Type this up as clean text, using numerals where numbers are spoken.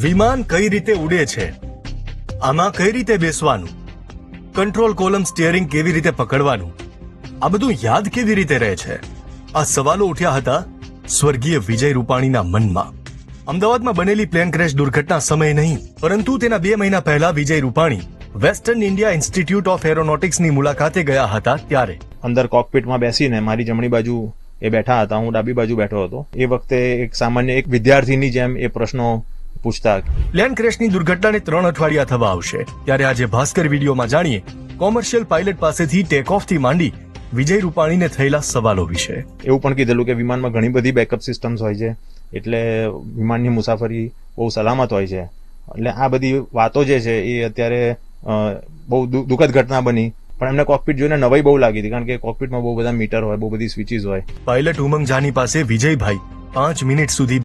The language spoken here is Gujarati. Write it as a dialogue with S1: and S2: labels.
S1: વિમાન કઈ રીતે ઉડે છે, આમાં કઈ રીતે બેસવાનું, કંટ્રોલ કોલમ સ્ટીયરિંગ કેવી રીતે પકડવાનું, આ બધું યાદ કેવી રીતે રહે છે? આ સવાલો ઉઠ્યા હતા સ્વર્ગીય વિજય રૂપાણીના મનમાં. અમદાવાદમાં બનેલી પ્લેન ક્રેશ દુર્ઘટના સમય નહીં, પરંતુ તેના 2 મહિના પહેલા Vijay Rupani western India institute of એરોનોટિક્સની મુલાકાતે ગયા હતા. ત્યારે
S2: અંદર કોકપીટમાં બેસીને મારી જમણી બાજુ એ બેઠા હતા, હું ડાબી બાજુ બેઠો હતો. એ વખતે એક સામાન્ય એક વિદ્યાર્થીની જેમ એ પ્રશ્નો પૂછતા.
S1: પ્લેન ક્રેશની દુર્ઘટનાને 3 અઠવાડિયા થવા આવશે, ત્યારે આજે ભાસ્કર વિડીયોમાં જાણીએ કોમર્શિયલ પાયલટ પાસેથી ટેક ઓફથી માંડી વિજય રૂપાણીને થયેલા સવાલો વિશે.
S2: એવું પણ કીધેલું કે વિમાનમાં ઘણી બધી બેકઅપ સિસ્ટમ્સ હોય છે, એટલે વિમાનની મુસાફરી બહુ સલામત હોય છે. એટલે આ બધી વાતો જે છે એ અત્યારે બહુ દુઃખદ ઘટના બની, પણ એમને કોકપીટ જોઈને નવાઈ બહુ લાગી હતી, કારણ કે કોકપીટમાં બહુ બધા મીટર હોય, બહુ બધી સ્વિચીસ હોય.
S1: પાયલટ ઉમંગ જાની પાસે વિજયભાઈ 5 મિનિટ સુધી